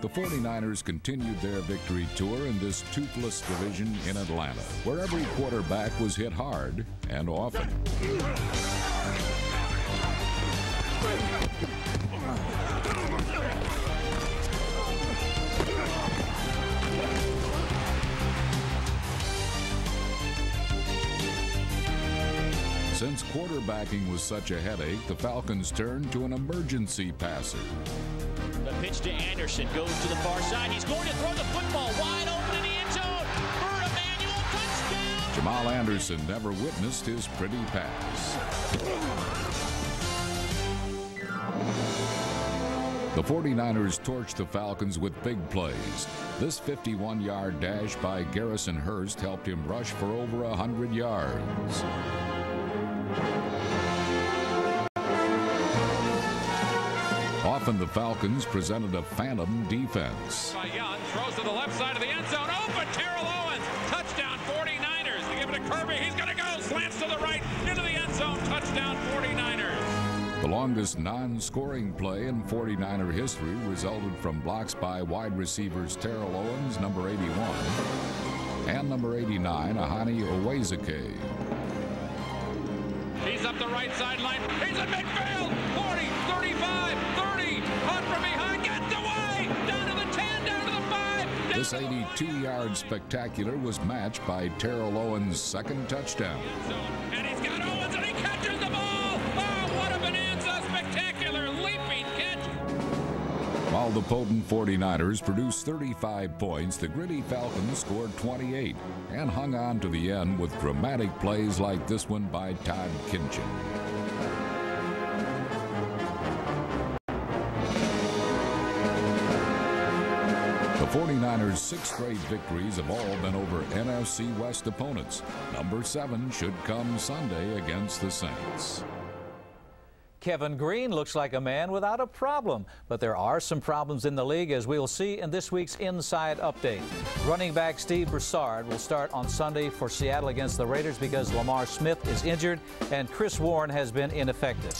the 49ers continued their victory tour in this toothless division in Atlanta, where every quarterback was hit hard and often. Since quarterbacking was such a headache, the Falcons turned to an emergency passer. The pitch to Anderson goes to the far side. He's going to throw the football wide open in the end zone. Bert Emanuel, touchdown! Jamal Anderson never witnessed his pretty pass. The 49ers torched the Falcons with big plays. This 51-yard dash by Garrison Hurst helped him rush for over 100 yards. Often the Falcons presented a phantom defense. Young throws to the left side of the end zone. Open, Terrell Owens. Touchdown 49ers. They give it to Kirby. He's going to go. Slants to the right. Into the end zone. Touchdown 49ers. The longest non-scoring play in 49er history resulted from blocks by wide receivers Terrell Owens, number 81, and number 89, Ahani Owezike. He's up the right sideline. He's in midfield. 40, 35, 30. Caught from behind. Gets away. Down to the 10, down to the 5. This 82-yard spectacular was matched by Terrell Owens' second touchdown. And he's got Owens, and he catches the ball. Oh, what a bonanza. Spectacular leaping catch. While the potent 49ers produced 35 points, the gritty Falcons scored 28 and hung on to the end with dramatic plays like this one by Todd Kinchin. The 49ers' 6 straight victories have all been over NFC West opponents. Number 7 should come Sunday against the Saints. Kevin Greene looks like a man without a problem, but there are some problems in the league, as we'll see in this week's Inside Update. Running back Steve Broussard will start on Sunday for Seattle against the Raiders because Lamar Smith is injured and Chris Warren has been ineffective.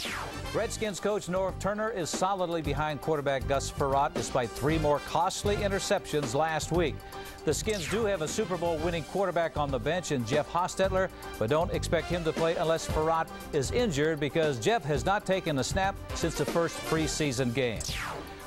Redskins coach Norv Turner is solidly behind quarterback Gus Frerotte despite 3 more costly interceptions last week. The Skins do have a Super Bowl winning quarterback on the bench in Jeff Hostetler, but don't expect him to play unless Frerotte is injured because Jeff has not taken a snap since the first preseason game.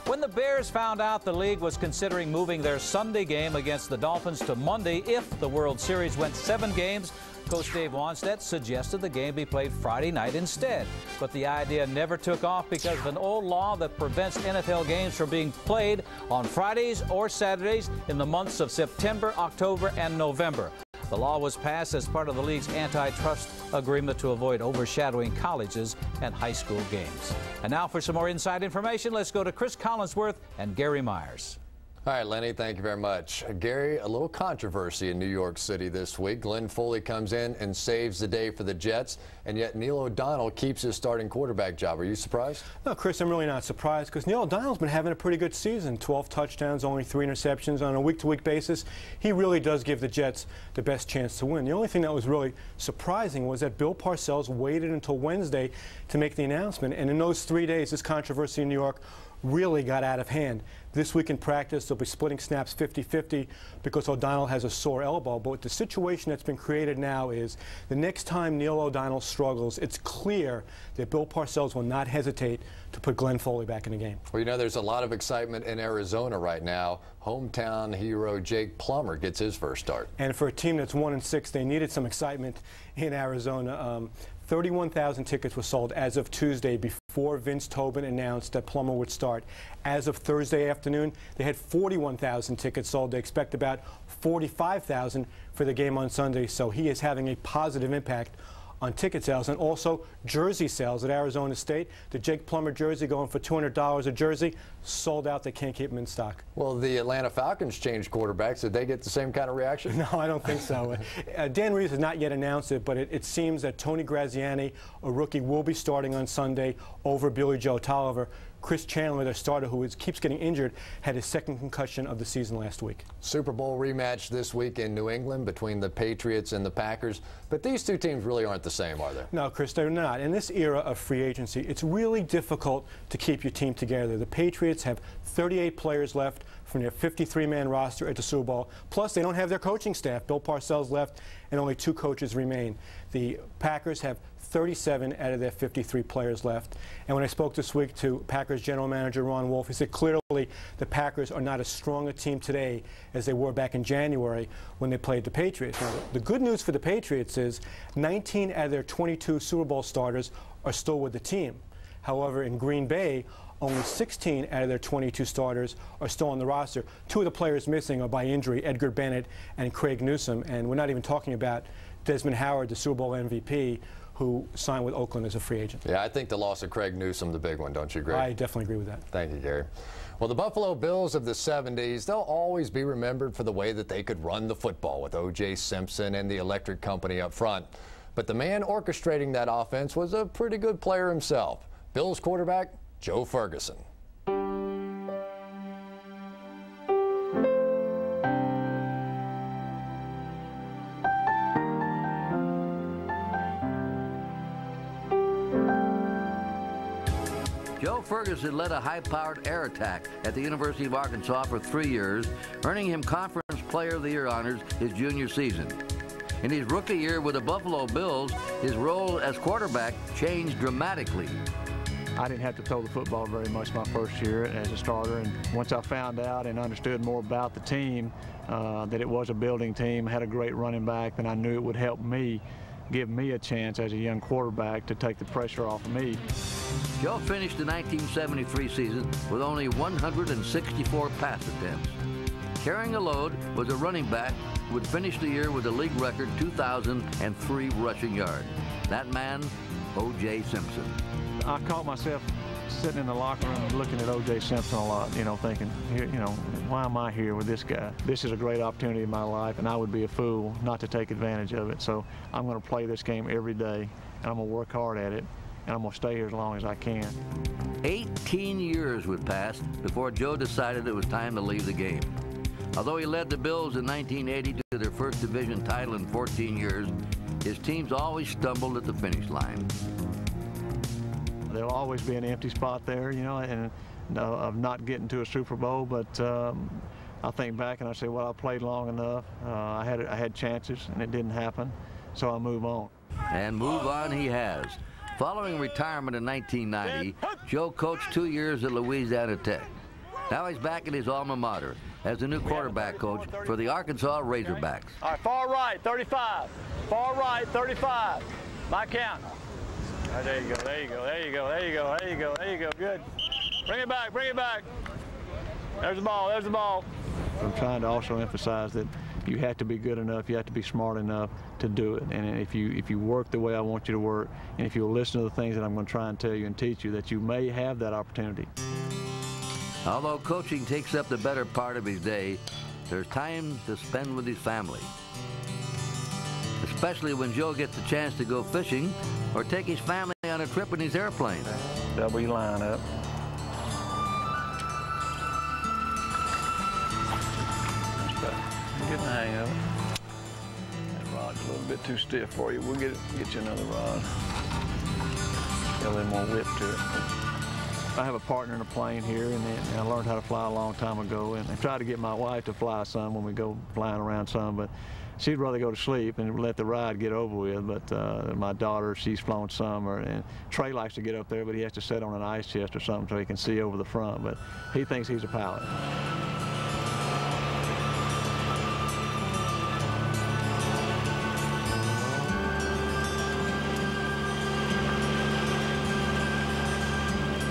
When the Bears found out the league was considering moving their Sunday game against the Dolphins to Monday if the World Series went 7 games, Coach Dave Wannstedt suggested the game be played Friday night instead. But the idea never took off because of an old law that prevents NFL games from being played on Fridays or Saturdays in the months of September, October, and November. The law was passed as part of the league's antitrust agreement to avoid overshadowing colleges and high school games. And now for some more inside information, let's go to Chris Collinsworth and Gary Myers. All right, Lenny, thank you very much. Gary, a little controversy in New York City this week. Glenn Foley comes in and saves the day for the Jets, and yet Neil O'Donnell keeps his starting quarterback job. Are you surprised? No, Chris, I'm really not surprised because Neil O'Donnell's been having a pretty good season. 12 touchdowns, only 3 interceptions on a week-to-week basis. He really does give the Jets the best chance to win. The only thing that was really surprising was that Bill Parcells waited until Wednesday to make the announcement, and in those 3 days, this controversy in New York really got out of hand. This week in practice, they'll be splitting snaps 50-50 because O'Donnell has a sore elbow. But the situation that's been created now is the next time Neil O'Donnell struggles, it's clear that Bill Parcells will not hesitate to put Glenn Foley back in the game. Well, you know, there's a lot of excitement in Arizona right now. Hometown hero Jake Plummer gets his first start. And for a team that's 1-6, they needed some excitement in Arizona. 31,000 tickets were sold as of Tuesday before Vince Tobin announced that Plummer would start. As of Thursday afternoon, they had 41,000 tickets sold. They expect about 45,000 for the game on Sunday, so he is having a positive impact on ticket sales and also jersey sales at Arizona State. The Jake Plummer jersey going for $200 a jersey, sold out. They can't keep them in stock. Well, the Atlanta Falcons changed quarterbacks. Did they get the same kind of reaction? No, I don't think so. Dan Reeves has not yet announced it, but it seems that Tony Graziani, a rookie, will be starting on Sunday over Billy Joe Tolliver. Chris Chandler, their starter, who keeps getting injured, had his second concussion of the season last week. Super Bowl rematch this week in New England between the Patriots and the Packers. But these two teams really aren't the same, are they? No, Chris, they're not. In this era of free agency, it's really difficult to keep your team together. The Patriots have 38 players left from their 53-man roster at the Super Bowl. Plus, they don't have their coaching staff. Bill Parcells left, and only 2 coaches remain. The Packers have 37 out of their 53 players left. And when I spoke this week to Packers general manager Ron Wolf, he said clearly the Packers are not as strong a team today as they were back in January when they played the Patriots. Now, the good news for the Patriots is 19 out of their 22 Super Bowl starters are still with the team. However, in Green Bay, only 16 out of their 22 starters are still on the roster. 2 of the players missing are by injury, Edgar Bennett and Craig Newsome. And we're not even talking about Desmond Howard, the Super Bowl MVP, who signed with Oakland as a free agent. Yeah, I think the loss of Craig Newsome, the big one, don't you agree? I definitely agree with that. Thank you, Gary. Well, the Buffalo Bills of the 70s, they'll always be remembered for the way that they could run the football with O.J. Simpson and the Electric Company up front. But the man orchestrating that offense was a pretty good player himself. Bills quarterback, Joe Ferguson. Joe Ferguson led a high-powered air attack at the University of Arkansas for 3 years, earning him Conference Player of the Year honors his junior season. In his rookie year with the Buffalo Bills, his role as quarterback changed dramatically. I didn't have to throw the football very much my first year as a starter, and once I found out and understood more about the team, that it was a building team, had a great running back, then I knew it would help me, give me a chance as a young quarterback to take the pressure off of me. Joe finished the 1973 season with only 164 pass attempts. Carrying a load was a running back who would finish the year with a league record 2,003 rushing yards. That man, O.J. Simpson. I caught myself sitting in the locker room looking at O.J. Simpson a lot, thinking, why am I here with this guy? This is a great opportunity in my life, and I would be a fool not to take advantage of it. So I'm going to play this game every day, and I'm going to work hard at it, and I'm going to stay here as long as I can. 18 years would pass before Joe decided it was time to leave the game. Although he led the Bills in 1980 to their first division title in 14 years, his teams always stumbled at the finish line. There'll always be an empty spot there, and of not getting to a Super Bowl. But I think back and I say, well, I played long enough. I had chances, and it didn't happen, so I move on. And move on he has. Following retirement in 1990, Joe coached 2 years at Louisiana Tech. Now he's back at his alma mater as the new quarterback coach for the Arkansas Razorbacks. All right, far right, 35. Far right, 35. My count. All right, there you go, there you go, there you go, there you go, there you go, there you go, good. Bring it back, bring it back. There's the ball, there's the ball. I'm trying to also emphasize that you have to be good enough, you have to be smart enough to do it. And if you work the way I want you to work, and if you'll listen to the things that I'm going to try and tell you and teach you, that you may have that opportunity. Although coaching takes up the better part of his day, there's time to spend with his family. Especially when Joe gets a chance to go fishing or take his family on a trip in his airplane. Double your line up. Get the hang of it. That rod's a little bit too stiff for you. We'll get you another rod. Got a little more whip to it. I have a partner in a plane here, and I learned how to fly a long time ago, and I try to get my wife to fly some when we go flying around some, but she'd rather go to sleep and let the ride get over with. But my daughter, she's flown some, and Trey likes to get up there, but he has to sit on an ice chest or something so he can see over the front, but he thinks he's a pilot.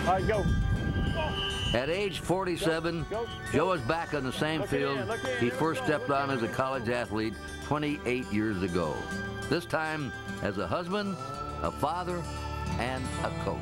All right, go. At age 47, Joe is back on the same field he first stepped on as a college athlete 28 years ago. This time as a husband, a father, and a coach.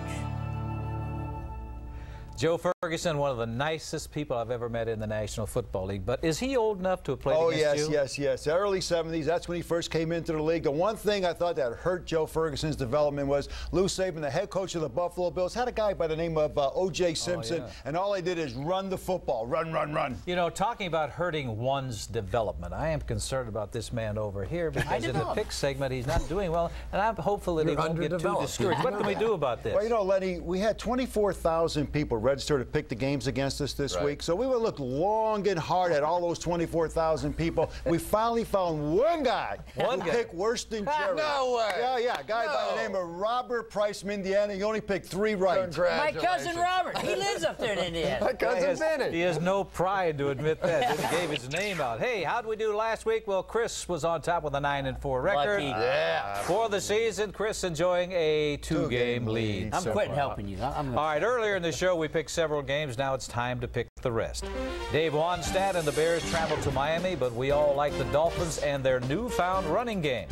Joe Ferguson, one of the nicest people I've ever met in the National Football League. But is he old enough to have played against you? Yes. Early 70s, that's when he first came into the league. The one thing I thought that hurt Joe Ferguson's development was Lou Saban, the head coach of the Buffalo Bills, had a guy by the name of O.J. Simpson, and all he did is run the football. Run. You know, talking about hurting one's development, I am concerned about this man over here because in the pick segment, he's not doing well, and I'm hopeful that he won't get too discouraged. What can we do about this? Well, you know, Lenny, we had 24,000 people register to pick the games against us this week. So we would look long and hard at all those 24,000 people. We finally found one guy who picked worse than Jerry. No way. Yeah, a guy by the name of Robert Price from Indiana. He only picked 3 right. My cousin Robert. He lives up there in Indiana. My cousin Benny. He has no pride to admit that. He gave his name out. Hey, how'd we do last week? Well, Chris was on top with a 9-4 record. For the season, Chris enjoying a 2-game lead. I'm quitting helping you. All right, earlier in the show, we picked several games. Now it's time to pick the rest. Dave Wannstedt and the Bears traveled to Miami, but we all like the Dolphins and their newfound running game.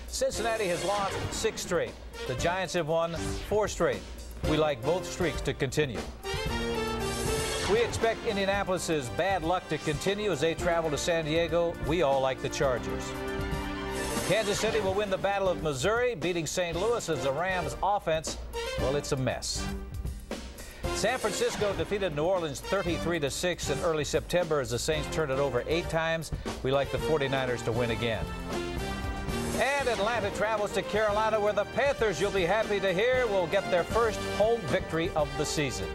Cincinnati has lost 6 straight. The Giants have won 4 straight. We like both streaks to continue. We expect Indianapolis's bad luck to continue as they travel to San Diego. We all like the Chargers. Kansas City will win the Battle of Missouri, beating St. Louis as the Rams' offense, well, it's a mess. San Francisco defeated New Orleans 33-6 in early September as the Saints turned it over 8 times. We like the 49ers to win again. And Atlanta travels to Carolina, where the Panthers, you'll be happy to hear, will get their first home victory of the season.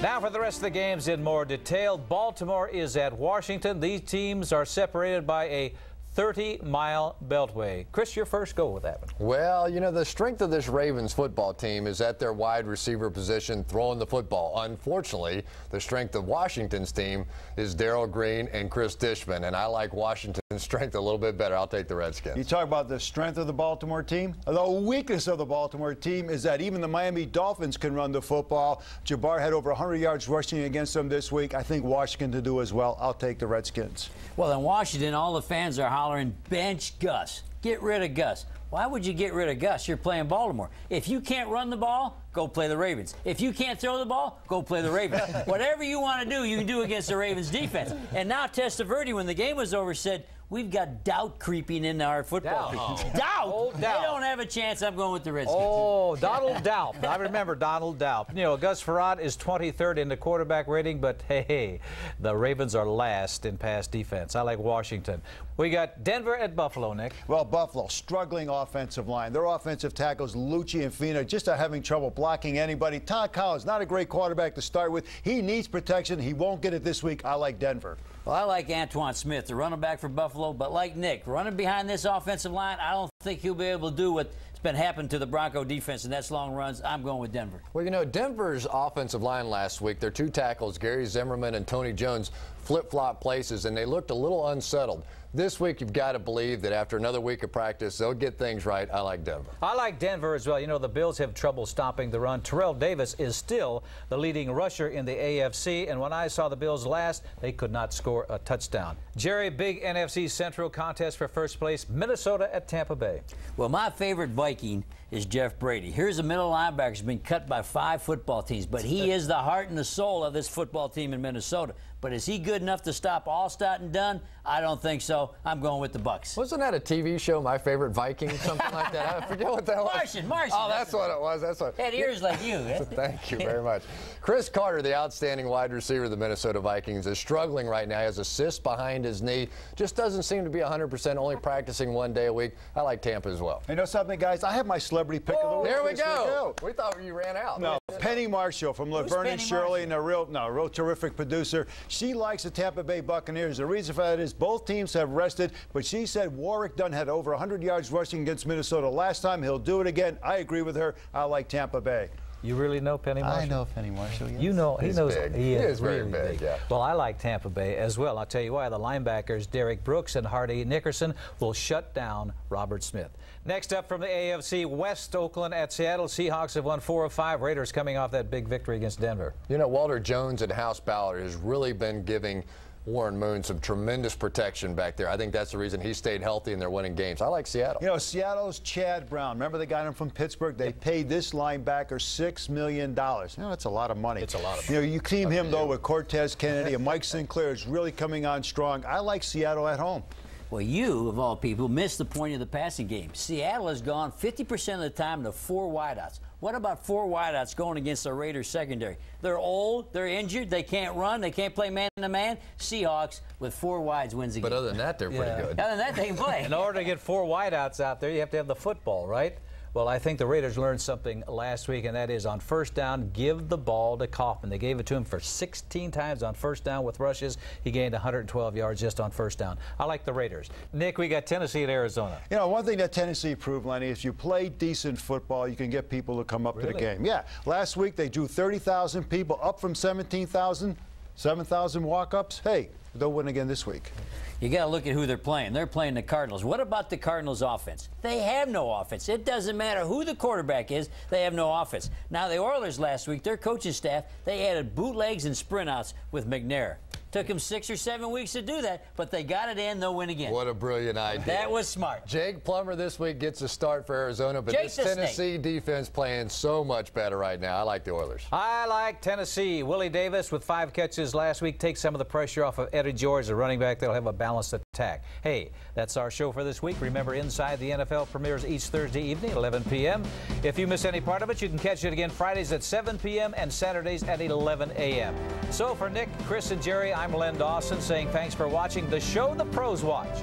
Now for the rest of the games in more detail. Baltimore is at Washington. These teams are separated by a 30-mile beltway. Chris, your first go with that one. Well, you know, the strength of this Ravens football team is at their wide receiver position, throwing the football. Unfortunately, the strength of Washington's team is Darrell Green and Chris Dishman, and I like Washington's strength a little bit better. I'll take the Redskins. You talk about the strength of the Baltimore team. The weakness of the Baltimore team is that even the Miami Dolphins can run the football. Jabbar had over 100 yards rushing against them this week. I think Washington to do as well. I'll take the Redskins. Well, in Washington, all the fans are hollering, bench Gus. Get rid of Gus. Why would you get rid of Gus? You're playing Baltimore. If you can't run the ball, go play the Ravens. If you can't throw the ball, go play the Ravens. Whatever you want to do, you can do against the Ravens defense. And now Testaverde, when the game was over, said, we've got doubt creeping into our football team. Doubt? Oh, They don't have a chance. I'm going with the Redskins. Oh, Donald Doubt. I remember Donald Doubt. You know, Gus Frerotte is 23rd in the quarterback rating, but hey, the Ravens are last in pass defense. I like Washington. We got Denver at Buffalo, Nick. Well, Buffalo, struggling offensive line. Their offensive tackles, Lucci and Fina, just are having trouble blocking anybody. Todd Collins, not a great quarterback to start with. He needs protection. He won't get it this week. I like Denver. Well, I like Antoine Smith, the running back for Buffalo, but like Nick, running behind this offensive line, I don't think he'll be able to do what's been happening to the Bronco defense, and that's long runs. I'm going with Denver. Well, you know, Denver's offensive line last week, their 2 tackles, Gary Zimmerman and Tony Jones, flip-flop places, and they looked a little unsettled. This week, you've got to believe that after another week of practice, they'll get things right. I like Denver. I like Denver as well. You know, the Bills have trouble stopping the run. Terrell Davis is still the leading rusher in the AFC, and when I saw the Bills last, they could not score a touchdown. Jerry, big NFC Central contest for first place, Minnesota at Tampa Bay. Well, my favorite Viking is Jeff Brady. Here's a middle linebacker who's been cut by 5 football teams, but he is the heart and the soul of this football team in Minnesota. But is he good enough to stop Allstott and Dunn? I don't think so. I'm going with the Bucks. Wasn't that a TV show, My Favorite Viking, something like that? I forget what that was. Martian. Oh, that's what it was. That's what. Had ears like you. Thank you very much. Chris Carter, the outstanding wide receiver of the Minnesota Vikings, is struggling right now. He has a cyst behind his knee. Just doesn't seem to be 100%, only practicing 1 day a week. I like Tampa as well. You know something, guys? I have my celebrity pick of the week. There we go. We thought you ran out. No, Penny Marshall from Laverne and Shirley, and a real terrific producer. She likes the Tampa Bay Buccaneers. The reason for that is both teams have rested, but she said Warwick Dunn had over 100 yards rushing against Minnesota last time. He'll do it again. I agree with her. I like Tampa Bay. You really know Penny Marshall? I know Penny Marshall, yes. You know, he knows. Big. He is very really big, yeah. Well, I like Tampa Bay as well. I'll tell you why. The linebackers, Derek Brooks and Hardy Nickerson, will shut down Robert Smith. Next up from the AFC West, Oakland at Seattle. Seahawks have won 4 of 5. Raiders coming off that big victory against Denver. You know, Walter Jones and House Ballard has really been giving Warren Moon some tremendous protection back there. I think that's the reason he stayed healthy and they're winning games. I like Seattle. You know, Seattle's Chad Brown. Remember they got him from Pittsburgh? They paid this linebacker $6 million. You know, that's a lot of money. It's a lot of money. You know, you team him, though, with Cortez Kennedy and Mike Sinclair is really coming on strong. I like Seattle at home. Well, you, of all people, missed the point of the passing game. Seattle has gone 50% of the time to 4 wideouts. What about 4 wideouts going against the Raiders secondary? They're old, they're injured, they can't run, they can't play man-to-man. Seahawks with 4 wides wins the game. But other than that, they're pretty good. Other than that, they can play. In order to get 4 wideouts out there, you have to have the football, right? Well, I think the Raiders learned something last week, and that is on first down, give the ball to Kaufman. They gave it to him for 16 times on first down with rushes. He gained 112 yards just on first down. I like the Raiders. Nick, we got Tennessee at Arizona. You know, one thing that Tennessee proved, Lenny, is you play decent football, you can get people to come up to the game. Yeah, last week they drew 30,000 people, up from 17,000, 7,000 walk-ups. Hey, they'll win again this week. You got to look at who they're playing. They're playing the Cardinals. What about the Cardinals' offense? They have no offense. It doesn't matter who the quarterback is. They have no offense. Now, the Oilers last week, their coaching staff, they added bootlegs and sprint outs with McNair. Took them 6 or 7 weeks to do that, but they got it in. They'll win again. What a brilliant idea. That was smart. Jake Plummer this week gets a start for Arizona, but this Tennessee defense playing so much better right now. I like the Oilers. I like Tennessee. Willie Davis with 5 catches last week takes some of the pressure off of Eddie George, the running back. They'll have a balanced attack. Hey, that's our show for this week. Remember, Inside the NFL premieres each Thursday evening at 11 p.m. If you miss any part of it, you can catch it again Fridays at 7 p.m. and Saturdays at 11 a.m. So for Nick, Chris, and Jerry, I'm Len Dawson saying thanks for watching the show the pros watch,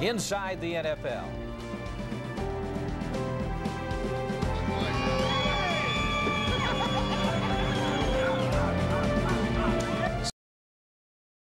Inside the NFL.